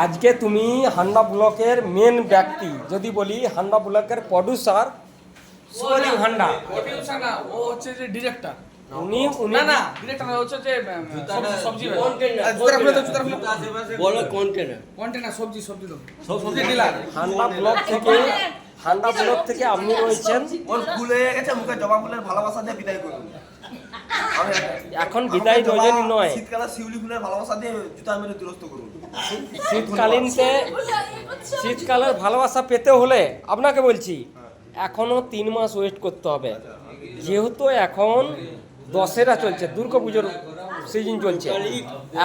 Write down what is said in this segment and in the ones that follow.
আজকে তুমি হান্ডা ব্লকের মেন ব্যক্তি, যদি বলি হান্ডা ব্লকের প্রডিউসার সোলিং হান্ডা। প্রডিউসার না, ও হচ্ছে যে ডিরেক্টর। উনি না ডিরেক্টর না, হচ্ছে যে সবজি বলো কন্টেনার কন্টেনার সবজি তো সবজি ডিলার। হান্ডা ব্লক থেকে আপনি রয়েছেন। ওর ভুল হয়ে গেছে, মুখে জবা ফুলের ভালোবাসা দিয়ে বিদায় করুন। এখন বিদায় রজনী নয়, শীতকালে শিউলি ফুলের ভালোবাসা দিয়ে জুতা মেরে দুরস্ত করুন। শীতকালের ভালোবাসা পেতে হলে আপনাকে বলছি এখনো 3 মাস ওয়েট করতে হবে। যেহেতু এখন দশেরা চলছে, দুর্গাপুজোর সিজন চলছে,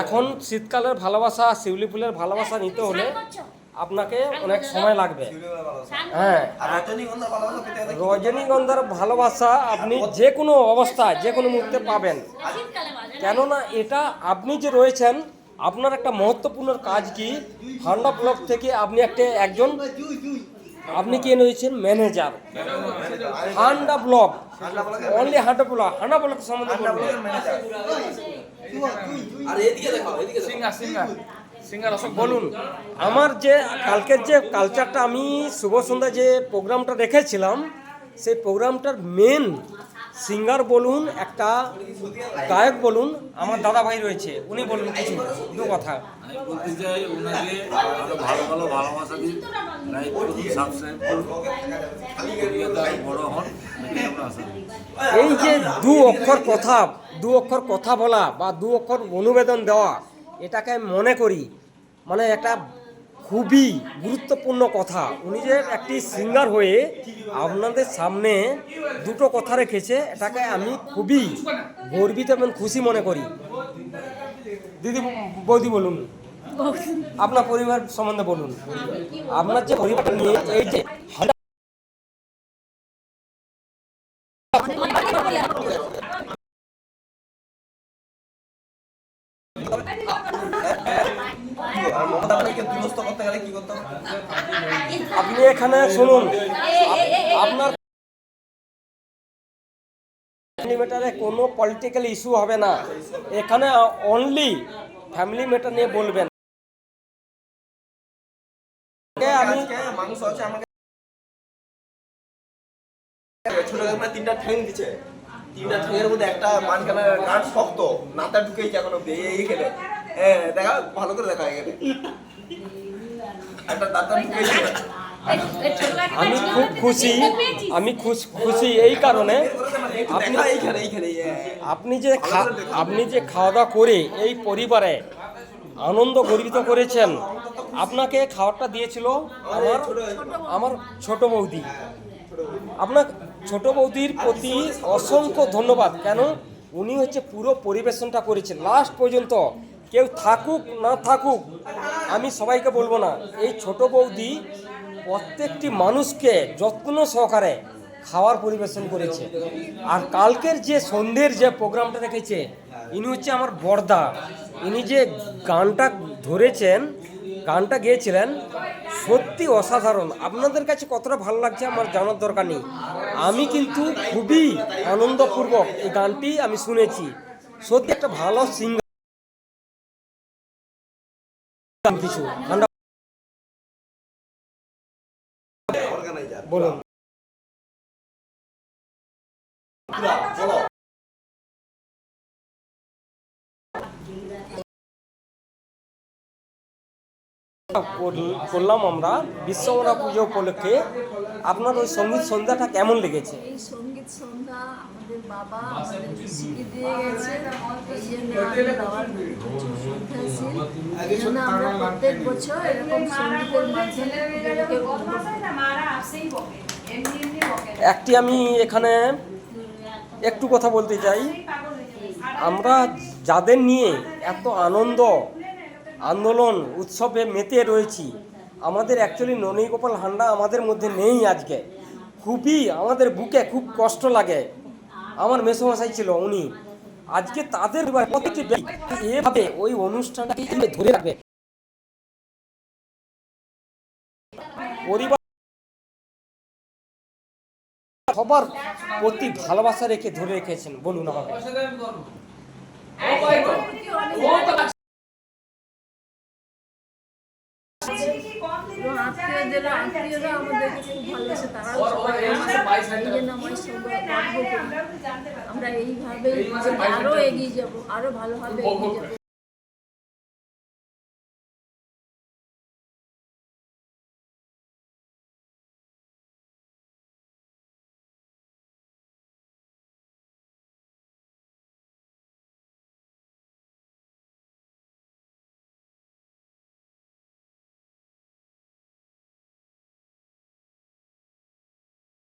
এখন শীতকালের ভালোবাসা শিউলি ফুলের ভালোবাসা নিতে হলে আপনাকে অনেক সময় লাগবে। হ্যাঁ, রজনীগন্ধার ভালোবাসা আপনি যে কোনো অবস্থায় যে কোনো মুহূর্তে পাবেন। কেননা এটা আপনি যে রয়েছেন, আপনার একটা মহত্বপূর্ণ কাজ কি, হান্ডা ব্লক থেকে আপনি আপনি কে রয়েছেন ম্যানেজার হান্ডা ব্লক, অনলি হান্ডা ব্লক সম্বন্ধে সিঙ্গার অশোক বলুন। আমার যে কালকের যে কালচারটা, আমি শুভ সন্ধ্যা যে প্রোগ্রামটা রেখেছিলাম, সেই প্রোগ্রামটার মেন সিঙ্গার বলুন, একটা গায়ক বলুন, আমার দাদা ভাই রয়েছে, উনি বলুন কিছু দু কথা। আমি বলতে চাই ওনাকে আরো ভালো ভালোবাসা দিন, লাইক করুন, সাবস্ক্রাইব করুন, বড় হন, আমরা আশা করি। এই যে দু অক্ষর কথা বলা বা দু অক্ষর অনুবেদন দেওয়া, এটাকে আমি মনে করি মানে একটা খুবই গুরুত্বপূর্ণ কথা। উনি যে একটি সিঙ্গার হয়ে আপনাদের সামনে দুটো কথা রেখেছে, এটাকে আমি খুবই গর্বিত এবং খুশি মনে করি। দিদি বৌদি বলুন, আপনার পরিবার সম্বন্ধে বলুন, আপনার যে পরিবার নিয়ে এই যে আপনি এখানে শুনুন, আপনার ম্যাটারে কোনো পলিটিক্যাল ইস্যু হবে না, এখানে অনলি ফ্যামিলি ম্যাটার নিয়ে বলবেন। আমি মানুষ আছে আমাকে ছোট তিনটা ঠ্যাং দিচ্ছে, তিনটা ঠ্যাঙের মধ্যে একটা মান কালার গাঁট শক্ত, নাতা ঢুকেই এখনো এখানে। হ্যাঁ, দেখা ভালো করে দেখা এখানে একটা দাঁতা ঢুকেই। আমি খুশি এই কারণে, আপনি যে খাওয়া দাওয়া করে এই পরিবারে আনন্দ গর্বিত করেছেন। আপনাকে খাবারটা দিয়েছিল আমার ছোট বৌদি। আপনার ছোট বৌদির প্রতি অসংখ্য ধন্যবাদ। কেন, উনি হচ্ছে পুরো পরিবেশনটা করেছেন লাস্ট পর্যন্ত। কেউ থাকুক না থাকুক, আমি সবাইকে বলবো না, এই ছোট বৌদি প্রত্যেকটি মানুষকে যত্ন সহকারে খাওয়ার পরিবেশন করেছে। আর কালকের যে সন্ধ্যের যে প্রোগ্রামটা রেখেছে, ইনি হচ্ছে আমার বড়দা। ইনি যে গানটা ধরেছেন, গানটা গেয়েছিলেন, সত্যি অসাধারণ। আপনাদের কাছে কতটা ভালো লাগছে আমার জানার দরকার নেই, আমি কিন্তু খুবই আনন্দপূর্বক এই গানটি আমি শুনেছি। সত্যি একটা ভালো সিঙ্গার কিছু বলুন। করলাম আমরা বিশ্বকর্মা পুজো উপলক্ষে। আপনার ওই সঙ্গীত সন্ধ্যাটা কেমন লেগেছে? এই সঙ্গীত সন্ধ্যা আমাদের বাবা আমাদেরকে শিখিয়ে দিয়ে গেছে, এই জন্য আমি বাবার শ্রদ্ধাশীল। এই জন্য আমরা প্রত্যেক বছর এরকম সঙ্গীতের মাধ্যমে একটি আমি এখানে একটু কথা বলতে চাই। আমরা যাদের নিয়ে এত আন্দোলন উৎসবে মেতে রয়েছি, আমাদের অ্যাকচুয়ালি ননীগোপাল হান্ডা আমাদের মধ্যে নেই আজকে। খুবই আমাদের বুকে খুব কষ্ট লাগে। আমার মেসোমশাই ছিল উনি, আজকে তাদের এভাবে ওই অনুষ্ঠানটাকে ধরে রাখবে। পরিবার সবার প্রতি ভালোবাসা রেখে ধরে রেখেছেন, বলুন আমাকে। নিজেরা আত্মীয়রা আমাদেরকে খুব ভালোবাসে, তারাও সবাই এই মাসে 22 হাজার এই জন্য আমার সঙ্গে গর্ব করি। আমরা এইভাবেই আরো এগিয়ে যাব, আরো ভালোভাবে এগিয়ে যাব।